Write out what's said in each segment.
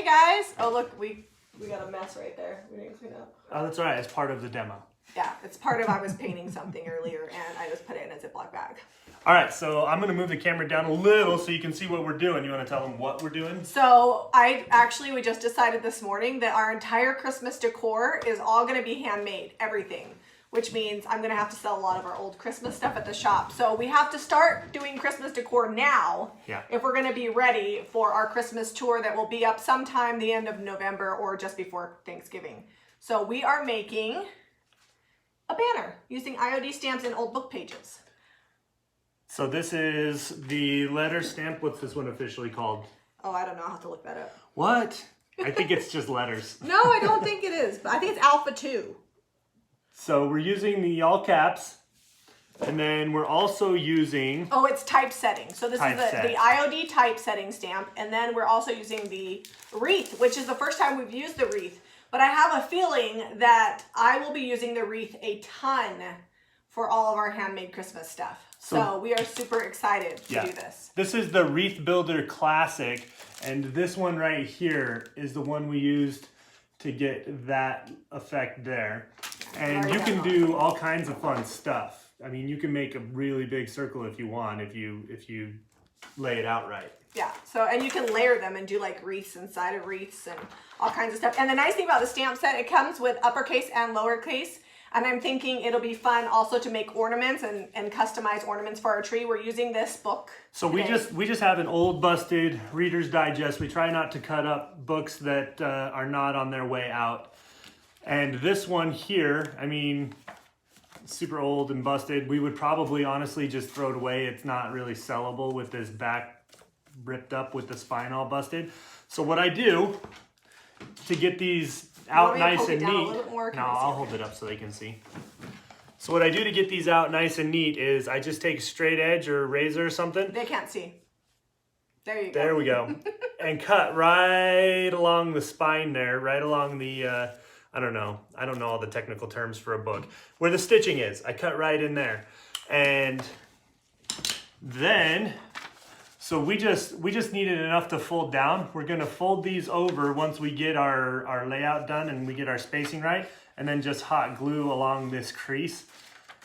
Hey guys! Oh look, we got a mess right there. We didn't clean up. Oh, that's all right. It's part of the demo. Yeah, it's part of I was painting something earlier and I just put it in a Ziploc bag. All right, so I'm gonna move the camera down a little so you can see what we're doing. You wanna tell them what we're doing? So we just decided this morning that our entire Christmas decor is all gonna be handmade, everything. Which means I'm gonna have to sell a lot of our old Christmas stuff at the shop. So we have to start doing Christmas decor now if we're gonna be ready for our Christmas tour that will be up sometime the end of November or just before Thanksgiving. So we are making a banner using IOD stamps and old book pages. So this is the letter stamp. What's this one officially called? Oh, I don't know. I'll have to look that up. What? I think it's just letters. No, I don't think it is. But I think it's Alpha 2. So we're using the all caps, and then we're also using... Oh, it's typesetting. So this is the IOD typesetting stamp, and then we're also using the wreath, which is the first time we've used the wreath. But I have a feeling that I will be using the wreath a ton for all of our handmade Christmas stuff. So we are super excited to do this. This is the Wreath Builder Classic, and this one right here is the one we used to get that effect there. And you can do all kinds of fun stuff. I mean, you can make a really big circle if you want, if you lay it out right. Yeah, so, and you can layer them and do like wreaths inside of wreaths and all kinds of stuff. And the nice thing about the stamp set, it comes with uppercase and lowercase. And I'm thinking it'll be fun also to make ornaments and customize ornaments for our tree. We're using this book. So we just have an old busted Reader's Digest. We try not to cut up books that are not on their way out. And this one here, I mean, super old and busted. We would probably honestly just throw it away. It's not really sellable with this back ripped up with the spine all busted. So what I do to get these out nice and neat. No, I'll hold it up so they can see. So what I do to get these out nice and neat is I just take a straight edge or a razor or something. They can't see. There you go. There we go. And cut right along the spine there, right along the, I don't know all the technical terms for a book. Where the stitching is, I cut right in there. And then, so we just needed enough to fold down. We're gonna fold these over once we get our layout done and we get our spacing right, and then just hot glue along this crease.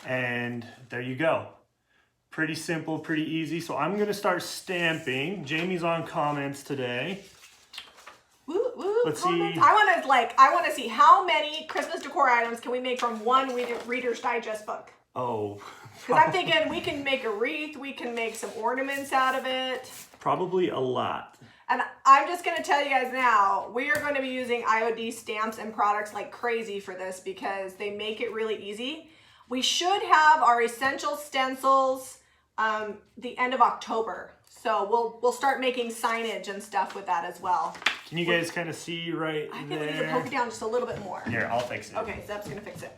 And there you go. Pretty simple, pretty easy. So I'm gonna start stamping. Jamie's on comments today. Woo, woo, Let's see. I wanna see how many Christmas decor items can we make from one Reader's Digest book. Oh. Because I'm thinking we can make a wreath, we can make some ornaments out of it. Probably a lot. And I'm just going to tell you guys now, we are going to be using IOD stamps and products like crazy for this because they make it really easy. We should have our essential stencils the end of October. So we'll start making signage and stuff with that as well. Can you guys kind of see right there? I think we need to poke it down just a little bit more. Here, I'll fix it. Okay, Zeb's going to fix it.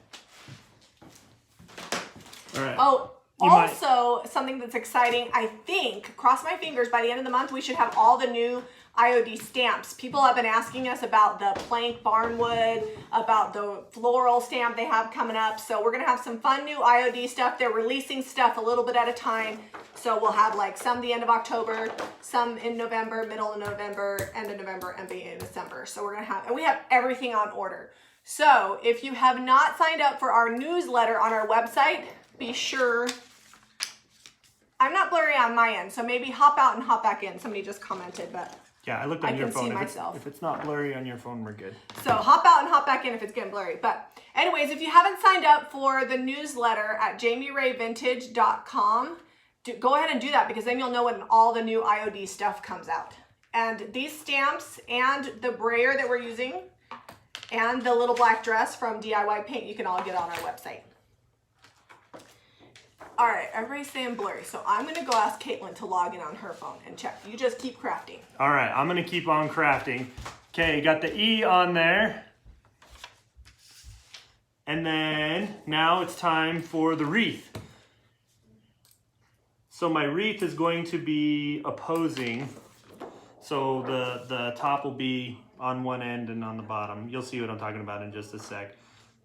All right. Oh, also something that's exciting, I think, cross my fingers, by the end of the month, we should have all the new IOD stamps. People have been asking us about the plank barnwood, about the floral stamp they have coming up. So we're going to have some fun new IOD stuff. They're releasing stuff a little bit at a time. So we'll have like some the end of October, some in November, middle of November, end of November, and beginning of December. So we're going to have, and we have everything on order. So if you have not signed up for our newsletter on our website, be sure. I'm not blurry on my end, so maybe hop out and hop back in. Somebody just commented, but yeah, I looked on your phone. If it's not blurry on your phone, we're good. So hop out and hop back in if it's getting blurry. But anyways, if you haven't signed up for the newsletter at jamirayvintage.com, go ahead and do that because then you'll know when all the new IOD stuff comes out. And these stamps and the brayer that we're using and the little black dress from DIY Paint, you can all get on our website. All right, everybody's saying blurry, so I'm gonna go ask Caitlin to log in on her phone and check. You just keep crafting. All right, I'm gonna keep on crafting. Okay, got the E on there. And then now it's time for the wreath. So my wreath is going to be opposing. So the top will be on one end and on the bottom. You'll see what I'm talking about in just a sec.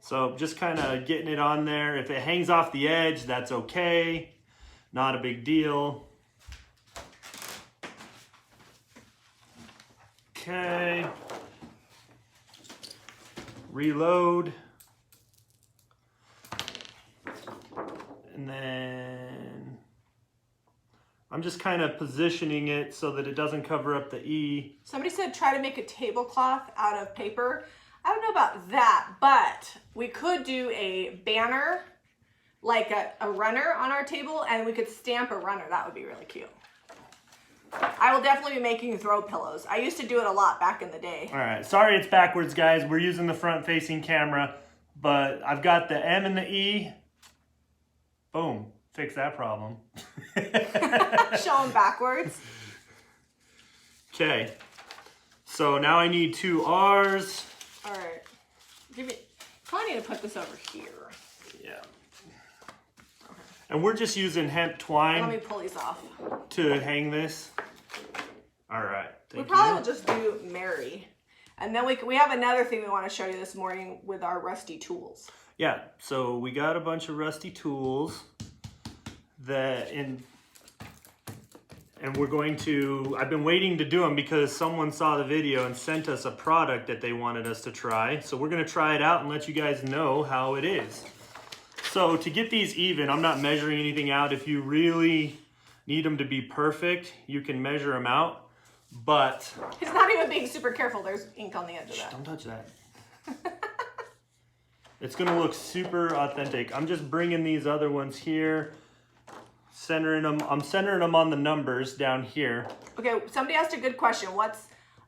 So just kind of getting it on there. If it hangs off the edge, that's okay. Not a big deal. Okay. Reload. And then I'm just kind of positioning it so that it doesn't cover up the E. Somebody said try to make a tablecloth out of paper. I don't know about that, but we could do a banner, like a runner on our table, and we could stamp a runner. That would be really cute. I will definitely be making throw pillows. I used to do it a lot back in the day. All right, sorry it's backwards, guys. We're using the front-facing camera, but I've got the M and the E. Boom, fix that problem. Show them backwards. Okay, so now I need 2 R's. All right, probably need to put this over here. Yeah. Okay. And we're just using hemp twine. Let me pull these off. To hang this. All right. We probably will just do Mary. And then we have another thing we want to show you this morning with our rusty tools. Yeah, so we got a bunch of rusty tools and we're going to, I've been waiting to do them because someone saw the video and sent us a product that they wanted us to try. So we're going to try it out and let you guys know how it is. So to get these even, I'm not measuring anything out. If you really need them to be perfect, you can measure them out, but... He's not even being super careful. There's ink on the edge of that. Don't touch that. It's gonna look super authentic. I'm just bringing these other ones here, centering them. I'm centering them on the numbers down here. Okay, somebody asked a good question. What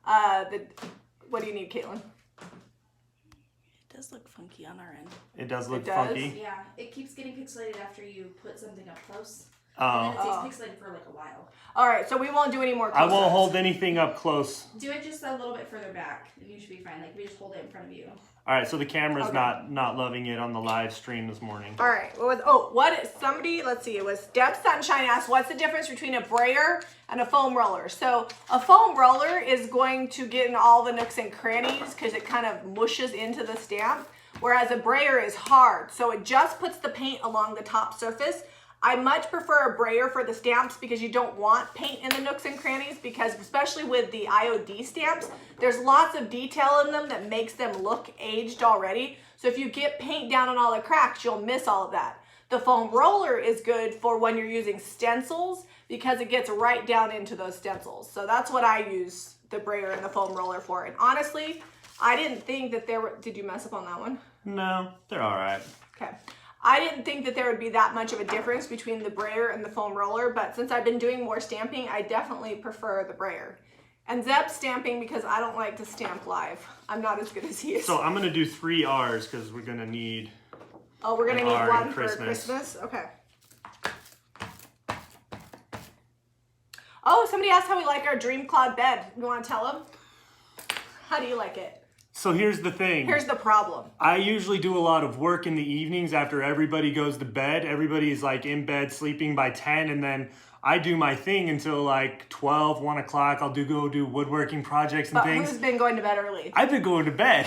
do you need, Caitlin? It does look funky on our end. It does look It does? funky. Yeah, it keeps getting pixelated after you put something up close. Oh. And then it stays pixelated for like a while. All right, so we won't do any more I close-ups. won't hold anything up close. Do it just a little bit further back, and you should be fine. Like, we just hold it in front of you. All right, so the camera's Okay. not loving it on the live stream this morning. All right. Let's see. It was Deb Sunshine asked, what's the difference between a brayer and a foam roller? So a foam roller is going to get in all the nooks and crannies because it kind of mushes into the stamp, whereas a brayer is hard. So it just puts the paint along the top surface. I much prefer a brayer for the stamps because you don't want paint in the nooks and crannies, because especially with the IOD stamps, there's lots of detail in them that makes them look aged already. So if you get paint down on all the cracks, you'll miss all of that. The foam roller is good for when you're using stencils because it gets right down into those stencils. So that's what I use the brayer and the foam roller for. And honestly, I didn't think that did you mess up on that one? No, they're all right. Okay. I didn't think that there would be that much of a difference between the brayer and the foam roller, but since I've been doing more stamping, I definitely prefer the brayer. And Zeb's stamping because I don't like to stamp live. I'm not as good as he is. So I'm gonna do 3 R's because we're gonna need. Oh, we're gonna need R one in for Christmas. Christmas? Okay. Oh, somebody asked how we like our Dream Cloud bed. You wanna tell them? How do you like it? So here's the thing. Here's the problem. I usually do a lot of work in the evenings after everybody goes to bed. Everybody's like in bed sleeping by 10, and then I do my thing until like 12, 1 o'clock. I'll go do woodworking projects and But things. who's been going to bed early? I've been going to bed.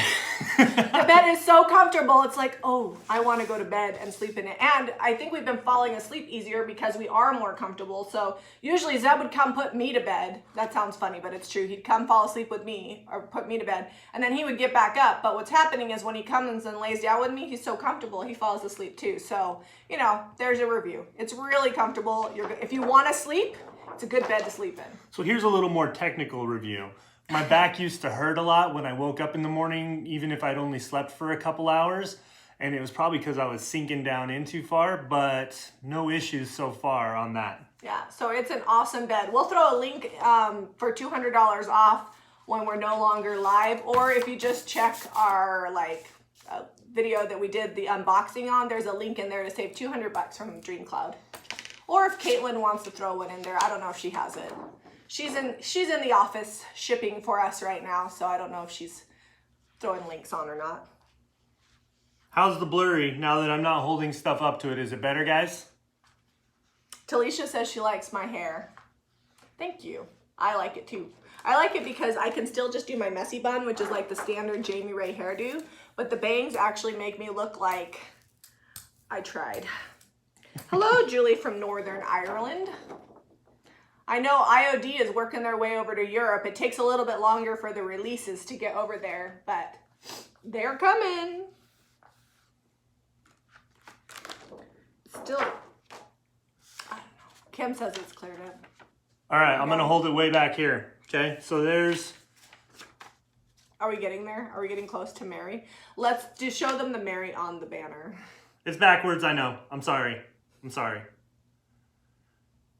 The bed is so comfortable. It's like, oh, I want to go to bed and sleep in it. And I think we've been falling asleep easier because we are more comfortable. So usually Zeb would come put me to bed. That sounds funny, but it's true. He'd come fall asleep with me or put me to bed, and then he would get back up. But what's happening is when he comes and lays down with me, he's so comfortable, he falls asleep too. So, you know, there's a review. It's really comfortable. If you want to sleep, it's a good bed to sleep in. So here's a little more technical review. My back used to hurt a lot when I woke up in the morning, even if I'd only slept for a couple hours. And it was probably because I was sinking down in too far, but no issues so far on that. Yeah, so it's an awesome bed. We'll throw a link for $200 off when we're no longer live, or if you just check our video that we did the unboxing on, there's a link in there to save $200 from Dream Cloud. Or if Caitlin wants to throw one in there, I don't know if she has it. She's in the office shipping for us right now, so I don't know if she's throwing links on or not. How's the blurry now that I'm not holding stuff up to it? Is it better, guys? Talisha says she likes my hair. Thank you. I like it too. I like it because I can still just do my messy bun, which is like the standard Jami Ray hairdo, but the bangs actually make me look like I tried. Hello, Julie from Northern Ireland. I know IOD is working their way over to Europe. It takes a little bit longer for the releases to get over there, but they're coming. Still, I don't know. Kim says it's cleared up. All right, I'm gonna hold it way back here. Okay, so there's. Are we getting there? Are we getting close to Mary? Let's just show them the Mary on the banner. It's backwards, I know. I'm sorry.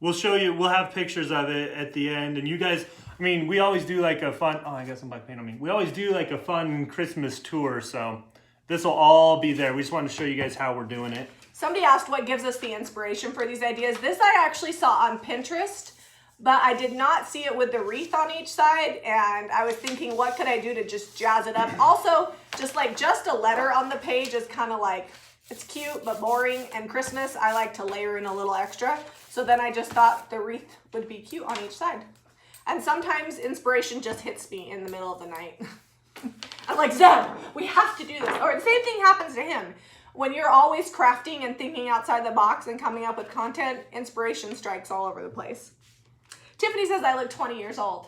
We'll show you, we'll have pictures of it at the end. And you guys, I mean, we always do like a fun, oh, I got some black paint on me. We always do like a fun Christmas tour. So this will all be there. We just wanted to show you guys how we're doing it. Somebody asked what gives us the inspiration for these ideas. This I actually saw on Pinterest, but I did not see it with the wreath on each side. And I was thinking, what could I do to just jazz it up? Also, just a letter on the page is kind of like, it's cute, but boring. And Christmas, I like to layer in a little extra. So then I just thought the wreath would be cute on each side. And sometimes inspiration just hits me in the middle of the night. I'm like, Zeb, we have to do this. Or the same thing happens to him. When you're always crafting and thinking outside the box and coming up with content, inspiration strikes all over the place. Tiffany says I look 20 years old.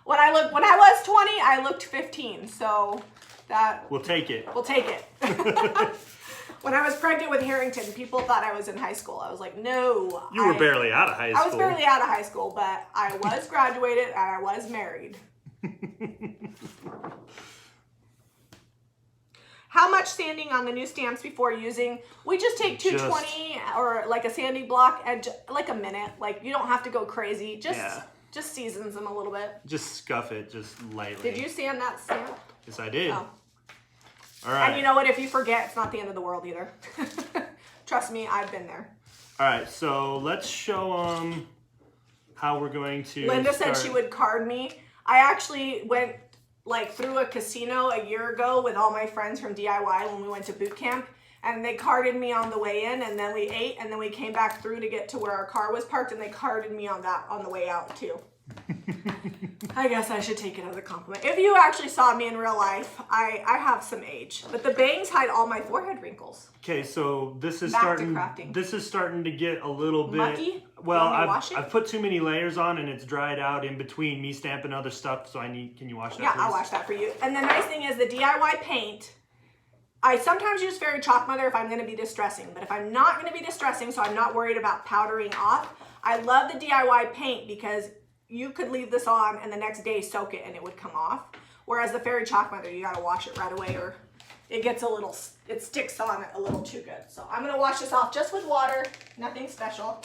When I was 20, I looked 15. So that we'll take it. We'll take it. When I was pregnant with Harrington, people thought I was in high school. I was like, no. You were barely out of high school. I was barely out of high school, but I was graduated and I was married. How much sanding on the new stamps before using? We just take 220 or like a sanding block and like a minute. Like you don't have to go crazy. Just seasons them a little bit. Just scuff it, just lightly. Did you sand that stamp? Yes, I did. Oh. All right. And you know what? If you forget, it's not the end of the world either. Trust me, I've been there. All right, so let's show them how we're going to Linda said she would card me. I actually went like through a casino a year ago with all my friends from DIY when we went to boot camp. And they carded me on the way in, and then we ate, and then we came back through to get to where our car was parked, and they carded me on the way out too. I guess I should take it as a compliment. If you actually saw me in real life, I have some age, but the bangs hide all my forehead wrinkles. Okay, so this is starting to get a little bit mucky. Well, I've put too many layers on, and it's dried out in between me stamping other stuff. So can you wash that? Yeah, please? I'll wash that for you. And the nice thing is the DIY paint. I sometimes use Fairy Chalk Mother if I'm going to be distressing, but if I'm not going to be distressing, so I'm not worried about powdering off, I love the DIY paint because you could leave this on and the next day soak it and it would come off. Whereas the Fairy Chalk Mother, you got to wash it right away or it gets it sticks on it a little too good. So I'm going to wash this off just with water, nothing special.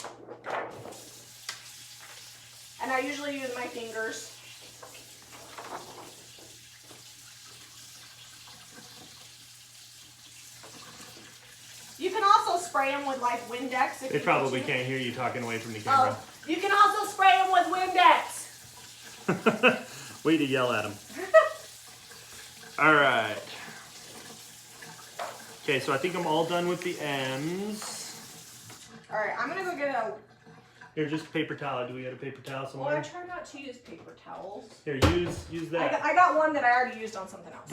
And I usually use my fingers. You can also spray them with like Windex. They probably can't hear you talking away from the camera. Oh, you can also spray them with Windex. Way to yell at them. All right. Okay, so I think I'm all done with the M's. All right, I'm gonna go get a. Here, just paper towel. Do we got a paper towel somewhere? Well, I try not to use paper towels. Here, use that. I got one that I already used on something else.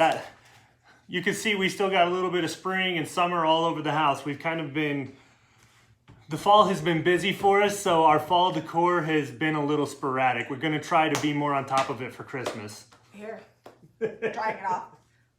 You can see we still got a little bit of spring and summer all over the house. We've kind of the fall has been busy for us, so our fall decor has been a little sporadic. We're gonna try to be more on top of it for Christmas. Here, drying it off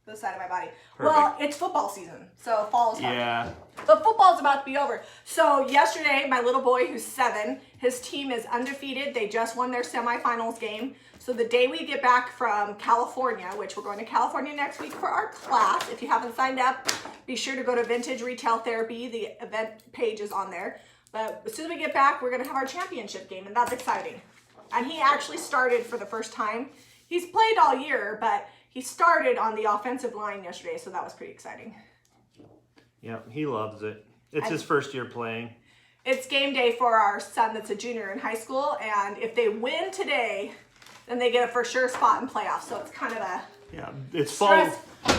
the side of my body. Perfect. Well, it's football season, so fall is coming. Yeah. But football's about to be over. So yesterday, my little boy who's 7, his team is undefeated. They just won their semifinals game. So the day we get back from California, which we're going to California next week for our class. If you haven't signed up, be sure to go to Vintage Retail Therapy. The event page is on there. But as soon as we get back, we're going to have our championship game, and that's exciting. And he actually started for the first time. He's played all year, but he started on the offensive line yesterday, so that was pretty exciting. Yeah, he loves it. It's his first year playing. It's game day for our son that's a junior in high school, and if they win today, then they get a for sure spot in playoffs. So it's kind of a it's stress. fall.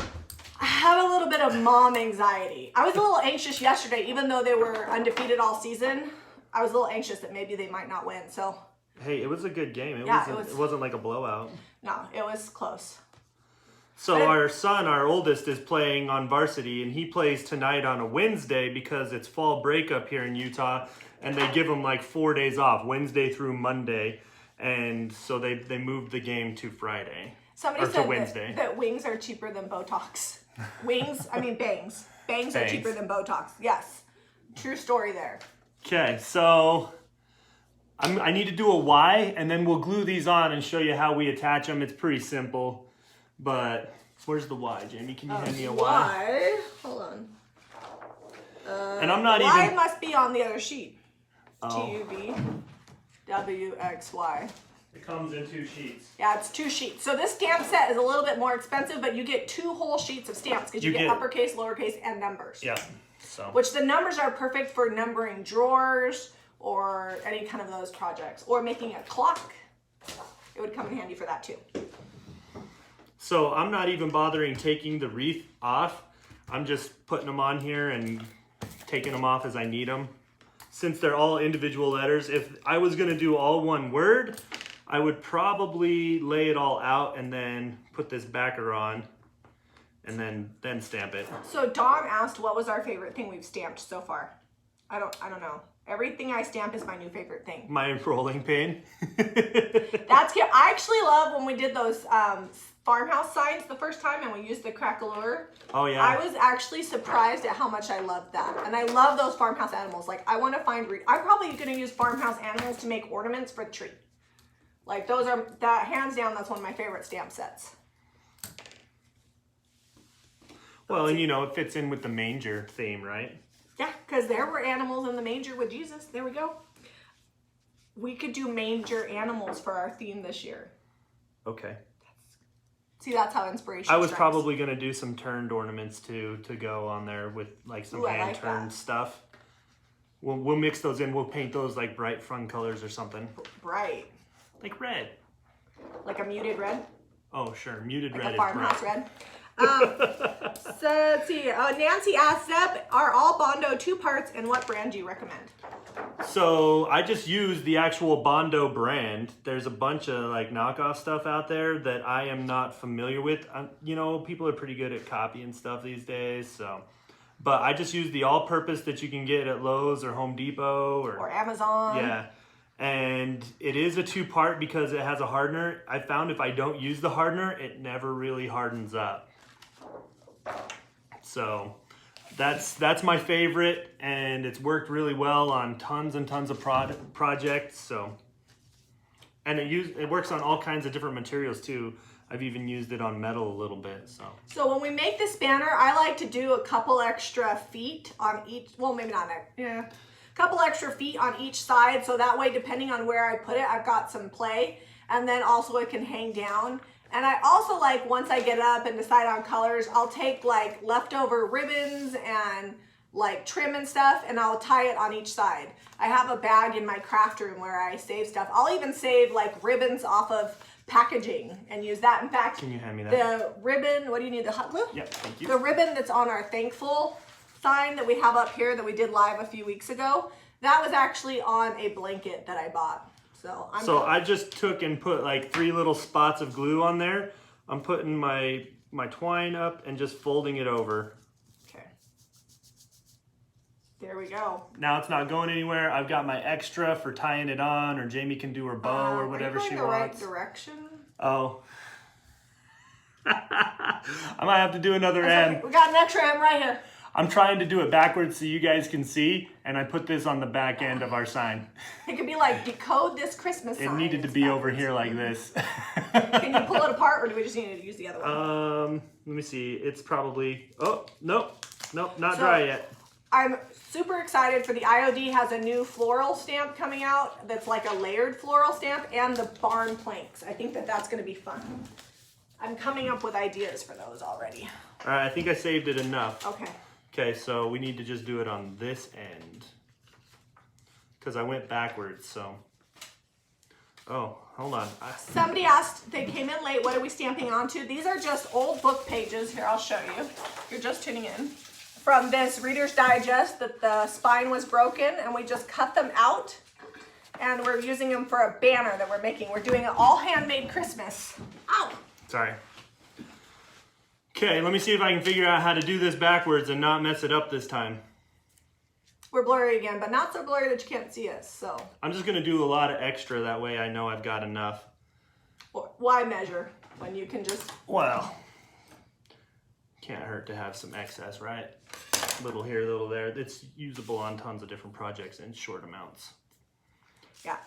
I have a little bit of mom anxiety. I was a little anxious yesterday, even though they were undefeated all season. I was a little anxious that maybe they might not win. So hey, it was a good game. It wasn't like a blowout. No, it was close. So our son, our oldest, is playing on varsity, and he plays tonight on a Wednesday because it's fall break up here in Utah, and they give him like 4 days off, Wednesday through Monday, and so they moved the game to Friday. Somebody said that wings are cheaper than Botox. Wings, I mean bangs. Bangs are cheaper than Botox. Yes, true story there. Okay, so I need to do a Y, and then we'll glue these on and show you how we attach them. It's pretty simple. But where's the Y, Jamie? Can you hand me a Y? Y? Hold on. And I'm not Y even... must be on the other sheet. Oh. T-U-B, W-X-Y. It comes in 2 sheets. Yeah, it's 2 sheets. So this stamp set is a little bit more expensive, but you get 2 whole sheets of stamps because you get uppercase, lowercase, and numbers. Yeah. So. Which the numbers are perfect for numbering drawers or any kind of those projects. Or making a clock. It would come in handy for that too. So I'm not even bothering taking the wreath off. I'm just putting them on here and taking them off as I need them. Since they're all individual letters, if I was gonna do all one word, I would probably lay it all out and then put this backer on and then stamp it. So Dawn asked what was our favorite thing we've stamped so far. I don't know. Everything I stamp is my new favorite thing. My rolling pin. That's cute. I actually love when we did those farmhouse signs the first time and we used the crackle-lure. Oh yeah. I was actually surprised at how much I loved that. And I love those farmhouse animals. Like I want to find, I'm probably going to use farmhouse animals to make ornaments for the tree. Like those are, that hands down, that's one of my favorite stamp sets. Well, and you know, it fits in with the manger theme, right? Yeah, because there were animals in the manger with Jesus. There we go. We could do manger animals for our theme this year. Okay. See, that's how inspiration I was strikes. probably going to do some turned ornaments too to go on there with like some hand turned stuff. We'll mix those in. We'll paint those like bright fun colors or something. Bright. Like red. Like a muted red? Oh, sure. Muted like red a farmhouse is bright. red. So let's see. Nancy asked, Zeb, are all Bondo 2 parts and what brand do you recommend? So I just use the actual Bondo brand. There's a bunch of like knockoff stuff out there that I am not familiar with. You know, people are pretty good at copying stuff these days. So, but I just use the all-purpose that you can get at Lowe's or Home Depot or Amazon. Yeah. And it is a 2-part because it has a hardener. I found if I don't use the hardener, it never really hardens up. So that's my favorite, and it's worked really well on tons and tons of projects. So, and it works on all kinds of different materials too. I've even used it on metal a little bit. So when we make this banner, I like to do a couple extra feet on each. Well, maybe not. Yeah. Couple extra feet on each side, so that way depending on where I put it, I've got some play, and then also it can hang down. And I also like, once I get up and decide on colors, I'll take like leftover ribbons and like trim and stuff, and I'll tie it on each side. I have a bag in my craft room where I save stuff. I'll even save like ribbons off of packaging and use that. In fact, can you hand me that? The ribbon, what do you need? The hot glue? Yep, thank you. The ribbon that's on our Thankful sign that we have up here that we did live a few weeks ago, that was actually on a blanket that I bought. So I just took and put like 3 little spots of glue on there. I'm putting my twine up and just folding it over. Okay. There we go. Now it's not going anywhere. I've got my extra for tying it on, or Jamie can do her bow or whatever she wants. Right direction? Oh. I might have to do another M. We got an extra M right here. I'm trying to do it backwards so you guys can see, and I put this on the back end of our sign. It could be like, decode this Christmas sign. It needed to be over here like this. Can you pull it apart, or do we just need to use the other one? Let me see. It's probably, oh, nope, not dry yet. I'm super excited for the IOD has a new floral stamp coming out that's like a layered floral stamp, and the barn planks. I think that's going to be fun. I'm coming up with ideas for those already. All right, I think I saved it enough. Okay. Okay, so we need to just do it on this end because I went backwards, so. Oh, hold on. Somebody asked, they came in late, what are we stamping onto? These are just old book pages. Here, I'll show you. You're just tuning in. From this Reader's Digest that the spine was broken, and we just cut them out, and we're using them for a banner that we're making. We're doing an all handmade Christmas. Ow! Sorry. Okay, let me see if I can figure out how to do this backwards and not mess it up this time. We're blurry again, but not so blurry that you can't see us, so. I'm just gonna do a lot of extra, that way I know I've got enough. Why measure when you can just... Well, can't hurt to have some excess, right? Little here, little there. It's usable on tons of different projects in short amounts. Yeah,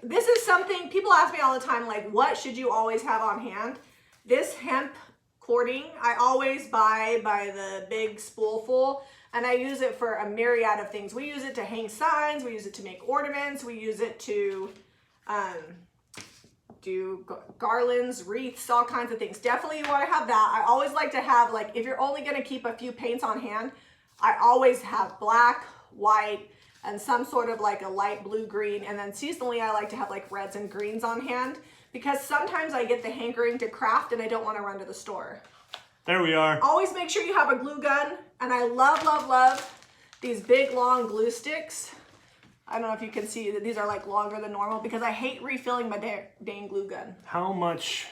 this is something, people ask me all the time, like, what should you always have on hand? This hemp cording, I always buy by the big spoolful, and I use it for a myriad of things. We use it to hang signs, we use it to make ornaments, we use it to do garlands, wreaths, all kinds of things. Definitely you want to have that. I always like to have, like, if you're only going to keep a few paints on hand, I always have black, white, and some sort of like a light blue-green, and then seasonally I like to have like reds and greens on hand, because sometimes I get the hankering to craft and I don't want to run to the store. There we are. Always make sure you have a glue gun, and I love, love, love these big long glue sticks. I don't know if you can see that these are like longer than normal, because I hate refilling my dang glue gun. How much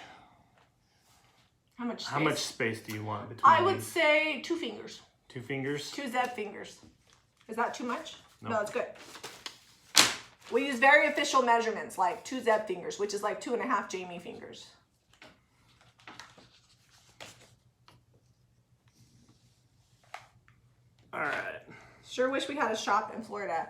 space do you want between I would these? say 2 fingers. 2 fingers? 2 Zeb fingers. Is that too much? No. No, it's good. We use very official measurements, like 2 Zeb fingers, which is like 2.5 Jami fingers. All right. Sure wish we had a shop in Florida.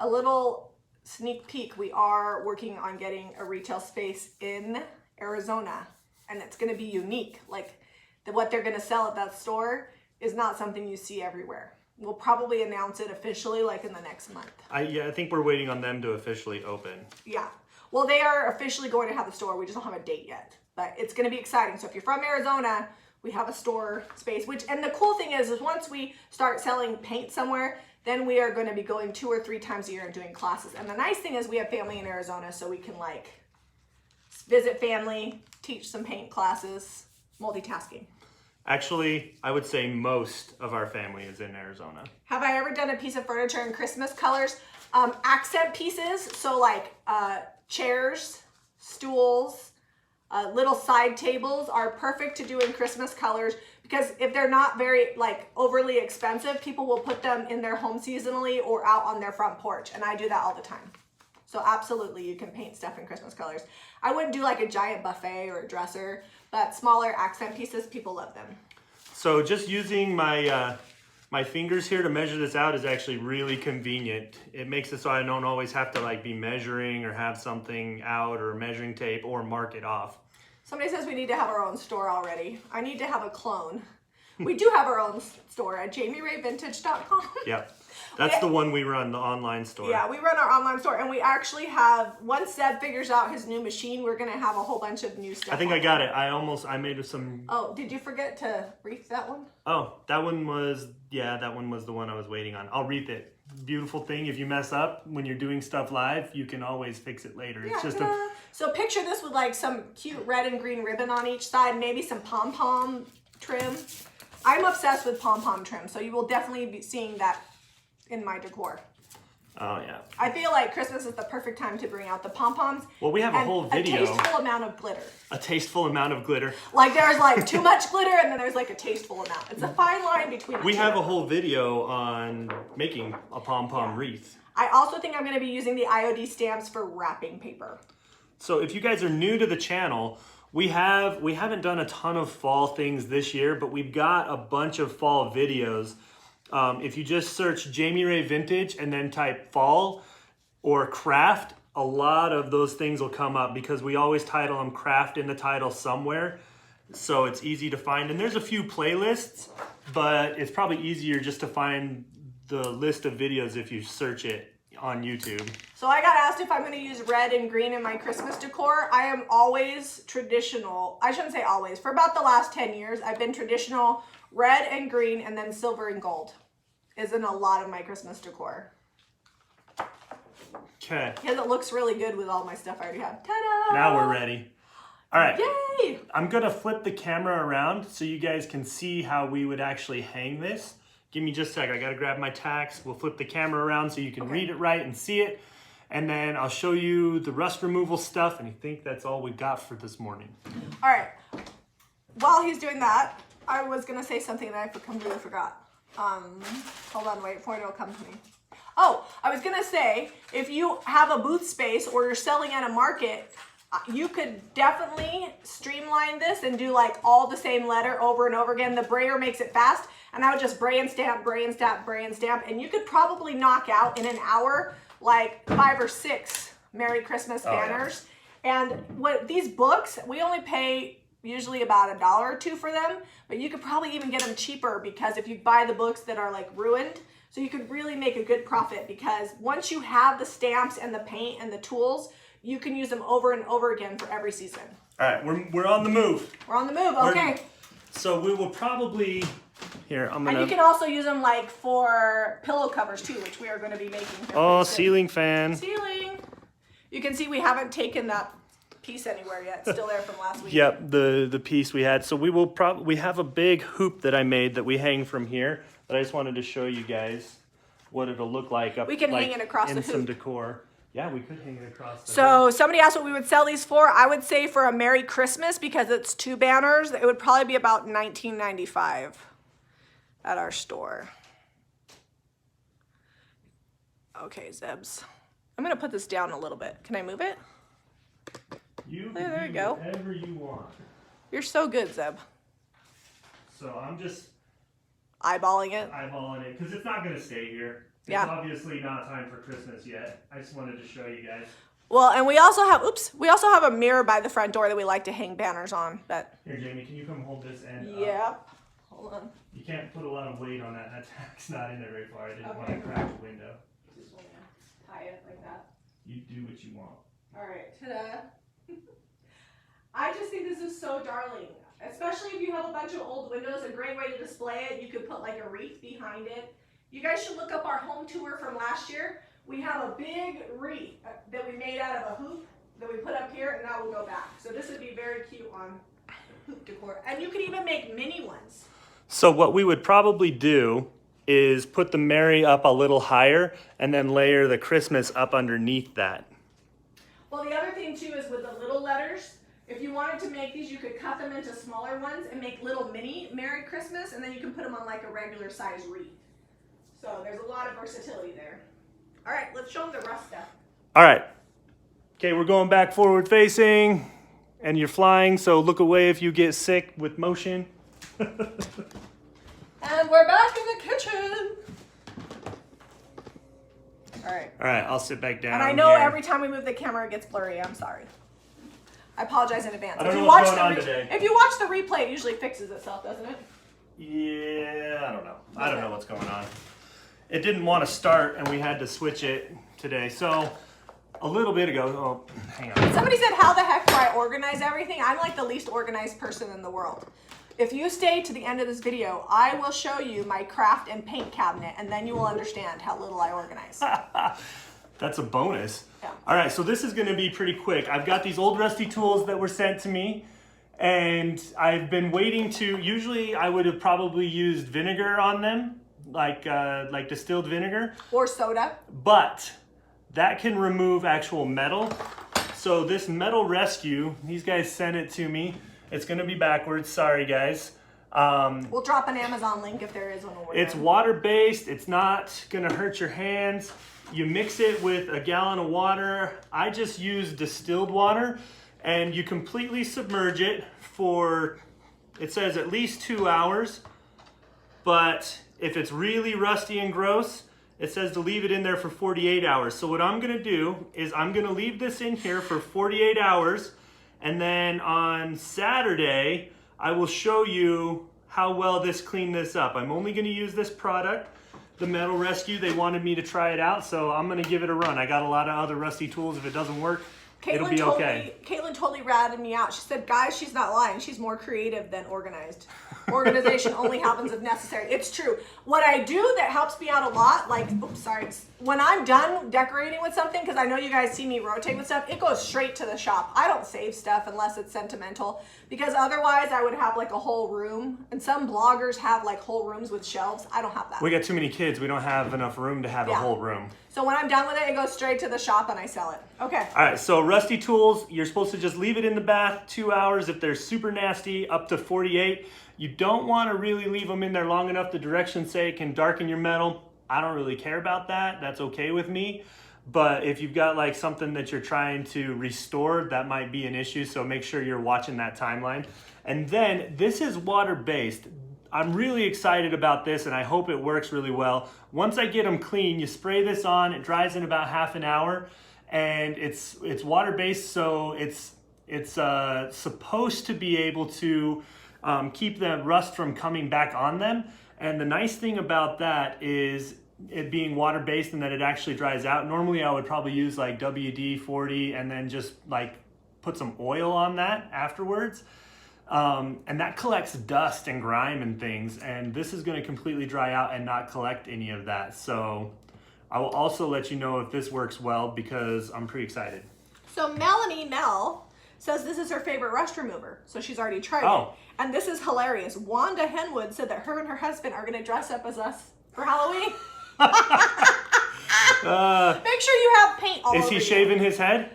A little sneak peek, we are working on getting a retail space in Arizona, and it's going to be unique. Like, what they're going to sell at that store is not something you see everywhere. We'll probably announce it officially like in the next month. I think we're waiting on them to officially open. Yeah. Well, they are officially going to have the store. We just don't have a date yet, but it's going to be exciting. So if you're from Arizona, we have a store space, and the cool thing is once we start selling paint somewhere, then we are going to be going 2 or 3 times a year and doing classes. And the nice thing is we have family in Arizona, so we can like visit family, teach some paint classes, multitasking. Actually, I would say most of our family is in Arizona. Have I ever done a piece of furniture in Christmas colors? Accent pieces, so like chairs, stools, little side tables are perfect to do in Christmas colors, because if they're not very like overly expensive, people will put them in their home seasonally or out on their front porch, and I do that all the time. So absolutely, you can paint stuff in Christmas colors. I wouldn't do like a giant buffet or a dresser, but smaller accent pieces, people love them. So just using my my fingers here to measure this out is actually really convenient. It makes it so I don't always have to like be measuring or have something out or measuring tape or mark it off. Somebody says we need to have our own store already. I need to have a clone. We do have our own store at jamirayvintage.com. Yep. That's the one we run, the online store. Yeah, we run our online store, and we actually have, once Zeb figures out his new machine, we're going to have a whole bunch of new stuff. I think I got it. I made some... Oh, did you forget to wreath that one? Oh, that one was the one I was waiting on. I'll wreath it. Beautiful thing. If you mess up when you're doing stuff live, you can always fix it later. Yeah, It's just So picture this with like some cute red and green ribbon on each side, maybe some pom-pom trim. I'm obsessed with pom-pom trim, so you will definitely be seeing that in my decor. Oh yeah. I feel like Christmas is the perfect time to bring out the pom-poms. Well, we have a whole video. A tasteful amount of glitter. A tasteful amount of glitter. Like there's like too much glitter, and then there's like a tasteful amount. It's a fine line between the two. We have a whole video on making a pom-pom wreath. I also think I'm going to be using the IOD stamps for wrapping paper. So if you guys are new to the channel, we haven't done a ton of fall things this year, but we've got a bunch of fall videos. If you just search Jami Ray Vintage and then type fall or craft, a lot of those things will come up because we always title them craft in the title somewhere. So it's easy to find. And there's a few playlists, but it's probably easier just to find the list of videos if you search it on YouTube. So I got asked if I'm going to use red and green in my Christmas decor. I am always traditional. I shouldn't say always. For about the last 10 years, I've been traditional red and green, and then silver and gold is in a lot of my Christmas decor. Okay. Because it looks really good with all my stuff I already have. Ta-da! Now we're ready. All right. Yay! I'm going to flip the camera around so you guys can see how we would actually hang this. Give me just a sec. I got to grab my tacks. We'll flip the camera around so you can read it right and see it. And then I'll show you the rust removal stuff. And I think that's all we got for this morning. All right. While he's doing that, I was gonna say something that I completely forgot. Hold on, wait for it, it'll come to me. Oh, I was gonna say, if you have a booth space or you're selling at a market, you could definitely streamline this and do like all the same letter over and over again. The brayer makes it fast, and I would just bray and stamp, bray and stamp, bray and stamp, and you could probably knock out in an hour like 5 or 6 Merry Christmas banners. And what these books, we only pay usually about $1 or $2 for them, but you could probably even get them cheaper, because if you buy the books that are like ruined, so you could really make a good profit, because once you have the stamps and the paint and the tools, you can use them over and over again for every season. All right, we're on the move. We're on the move, okay. So we will probably, here, I'm gonna. And you can also use them like for pillow covers too, which we are going to be making here. Oh, pretty soon. ceiling fan. Ceiling. You can see we haven't taken that piece anywhere yet. It's still there from last week. Yep, the piece we had. So we will we have a big hoop that I made that we hang from here, but I just wanted to show you guys what it'll look like up. We can hang it across the in some hoop. decor. Yeah, we could hang it across the So somebody asked what we would sell these for. I would say for a Merry Christmas, because it's 2 banners, it would probably be about $19.95 at our store. Okay, Zebs. I'm gonna put this down a little bit. Can I move it? You There can you do go. whatever you want. You're so good, Zeb. So I'm just Eyeballing it. eyeballing it because it's not going to stay here. It's Yeah. obviously not time for Christmas yet. I just wanted to show you guys. Well, and we also have a mirror by the front door that we like to hang banners on. But Here, Jamie, can you come hold this end up? yep. Hold on. You can't put a lot of weight on that. That tack's not in there very far. I didn't want Okay. to crack the window. Just want to tie it like that. You do what you want. All right, ta-da. I just think this is so darling, especially if you have a bunch of old windows. A great way to display it. You could put like a wreath behind it. You guys should look up our home tour from last year. We have a big wreath that we made out of a hoop that we put up here, and that will go back. So this would be very cute on hoop decor. And you could even make mini ones. So what we would probably do is put the Mary up a little higher and then layer the Christmas up underneath that. Well, the other thing too is with the little letters, if you wanted to make these, you could cut them into smaller ones and make little mini Merry Christmas, and then you can put them on like a regular size wreath. So there's a lot of versatility there. All right, let's show them the rust stuff. All right. Okay, we're going back forward facing and you're flying, so look away if you get sick with motion. And we're back in the kitchen. All right. All right, I'll sit back down. And I know here. every time we move the camera, it gets blurry. I'm sorry. I apologize in advance. I don't If know you what's watch going the on today. If you watch the replay, it usually fixes itself, doesn't it? Yeah, I don't know. I don't know what's going on. It didn't want to start, and we had to switch it today. So a little bit ago, oh, hang on. Somebody said, how the heck do I organize everything? I'm like the least organized person in the world. If you stay to the end of this video, I will show you my craft and paint cabinet, and then you will understand how little I organize. That's a bonus. Yeah. All right, so this is going to be pretty quick. I've got these old rusty tools that were sent to me, and I've been waiting to, usually I would have probably used vinegar on them, like distilled vinegar. Or soda. But that can remove actual metal. So this metal rescue, these guys sent it to me. It's going to be backwards. Sorry, guys. We'll drop an Amazon link if there is one. It's water-based. It's not going to hurt your hands. You mix it with a gallon of water. I just use distilled water, and you completely submerge it for, it says at least 2 hours. But if it's really rusty and gross, it says to leave it in there for 48 hours. So what I'm going to do is I'm going to leave this in here for 48 hours. And then on Saturday, I will show you how well this cleaned this up. I'm only going to use this product, the Metal Rescue. They wanted me to try it out, so I'm going to give it a run. I got a lot of other rusty tools. If it doesn't work, it'll be okay. Caitlin totally ratted me out. She said, guys, she's not lying. She's more creative than organized. Organization only happens if necessary. It's true. What I do that helps me out a lot, like, oops, sorry, when I'm done decorating with something, because I know you guys see me rotate with stuff, it goes straight to the shop. I don't save stuff unless it's sentimental, because otherwise I would have like a whole room, and some bloggers have like whole rooms with shelves. I don't have that. We got too many kids. We don't have enough room to have a whole room. So when I'm done with it, it goes straight to the shop and I sell it. Okay. All right, so rusty tools, you're supposed to just leave it in the bath 2 hours. If they're super nasty, up to 48. You don't want to really leave them in there long enough. The directions say it can darken your metal. I don't really care about that. That's okay with me. But if you've got like something that you're trying to restore, that might be an issue. So make sure you're watching that timeline. And then this is water-based. I'm really excited about this and I hope it works really well. Once I get them clean, you spray this on, it dries in about half an hour, and it's water-based, so it's supposed to be able to keep the rust from coming back on them. And the nice thing about that is it being water-based and that it actually dries out. Normally I would probably use like WD-40 and then just like put some oil on that afterwards. And that collects dust and grime and things, and this is going to completely dry out and not collect any of that. So I will also let you know if this works well because I'm pretty excited. So Melanie Mel says this is her favorite rust remover, so she's already tried it. And this is hilarious. Wanda Henwood said that her and her husband are going to dress up as us for Halloween. Make sure you have paint all over you. Is he shaving his head?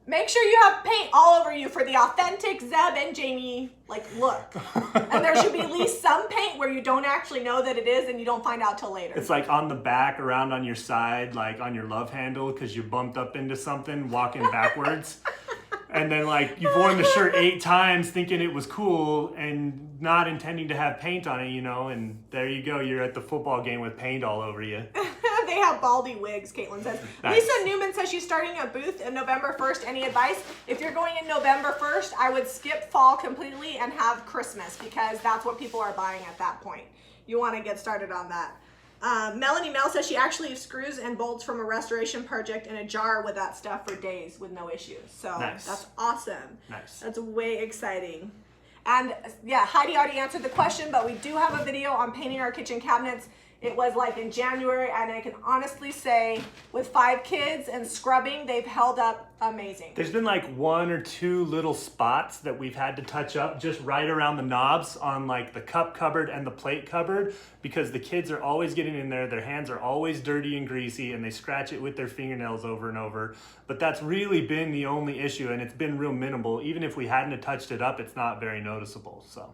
Make sure you have paint all over you for the authentic Zeb and Jamie look. And there should be at least some paint where you don't actually know that it is and you don't find out till later. It's like on the back, around on your side, like on your love handle because you bumped up into something walking backwards. And then like you've worn the shirt 8 times thinking it was cool and not intending to have paint on it, you know, and there you go. You're at the football game with paint all over you. They have baldy wigs, Caitlin says. Nice. Lisa Newman says she's starting a booth in November 1st. Any advice? If you're going in November 1st, I would skip fall completely and have Christmas because that's what people are buying at that point. You want to get started on that. Melanie Mel says she actually leaves screws and bolts from a restoration project in a jar with that stuff for days with no issues. So nice. That's awesome. Nice. That's way exciting. And yeah, Heidi already answered the question, but we do have a video on painting our kitchen cabinets. It was like in January, and I can honestly say with 5 kids and scrubbing, they've held up amazing. There's been like 1 or 2 little spots that we've had to touch up just right around the knobs on like the cup cupboard and the plate cupboard because the kids are always getting in there. Their hands are always dirty and greasy and they scratch it with their fingernails over and over. But that's really been the only issue, and it's been real minimal. Even if we hadn't have touched it up, it's not very noticeable. So.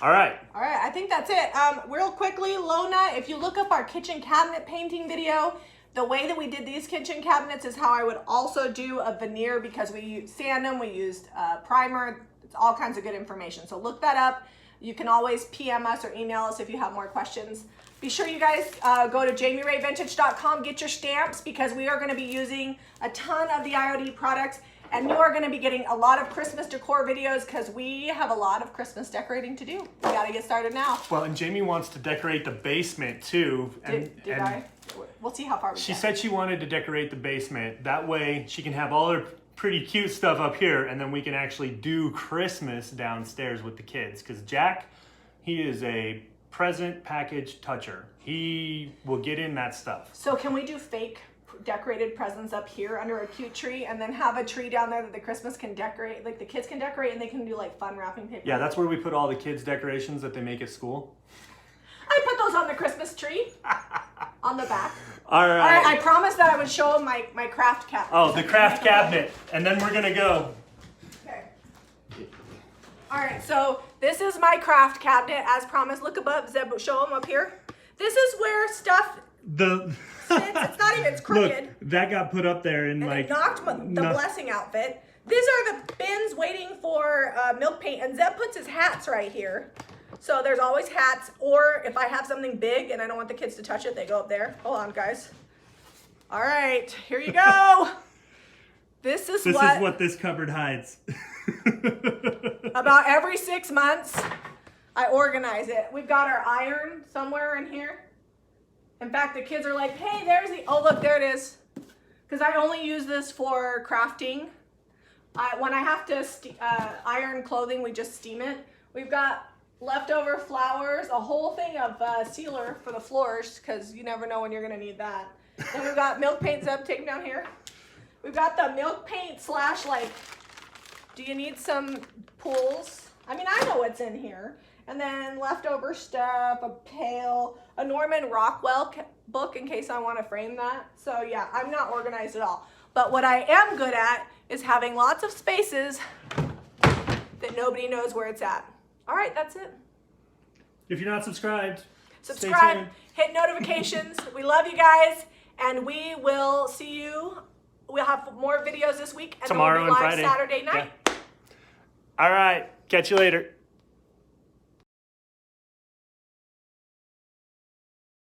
All right, I think that's it. Real quickly, Lona, if you look up our kitchen cabinet painting video, the way that we did these kitchen cabinets is how I would also do a veneer because we sand them, we used primer, it's all kinds of good information. So look that up. You can always PM us or email us if you have more questions. Be sure you guys go to jamirayvintage.com, get your stamps because we are going to be using a ton of the IOD products. And you are going to be getting a lot of Christmas decor videos because we have a lot of Christmas decorating to do. We got to get started now. Well, and Jamie wants to decorate the basement too. Did I? We'll see how far we get. She said she wanted to decorate the basement. That way she can have all her pretty cute stuff up here and then we can actually do Christmas downstairs with the kids. Because Jack, he is a present package toucher. He will get in that stuff. So can we do fake decorated presents up here under a cute tree and then have a tree down there that the Christmas can decorate, like the kids can decorate and they can do like fun wrapping paper? Yeah, that's where we put all the kids' decorations that they make at school. I put those on the Christmas tree on the back. All right. I promised that I would show them my craft cabinet. Oh, the craft cabinet. And then we're going to go. Okay. All right, so this is my craft cabinet as promised. Look above, Zeb, show them up here. This is where stuff it's not even, it's crooked. Look, that got put up there and like... it knocked the blessing outfit. These are the bins waiting for milk paint, and Zeb puts his hats right here. So there's always hats, or if I have something big and I don't want the kids to touch it, they go up there. Hold on, guys. All right, here you go. This is what this cupboard hides. About every 6 months, I organize it. We've got our iron somewhere in here. In fact, the kids are like, hey, there's the, oh, look, there it is. Because I only use this for crafting. When I have to iron clothing, we just steam it. We've got leftover flowers, a whole thing of sealer for the floors, because you never know when you're going to need that. Then we've got milk paint, Zeb, take them down here. We've got the milk paint slash, like, do you need some pools? I mean, I know what's in here. And then leftover stuff, a pail, a Norman Rockwell book in case I want to frame that. So yeah, I'm not organized at all. But what I am good at is having lots of spaces that nobody knows where it's at. All right, that's it. If you're not subscribed, stay Subscribe, tuned. hit notifications. We love you guys, and we will see you. We'll have more videos this week, and Tomorrow then we'll and be live Friday. Saturday night. Yeah. All right, catch you later.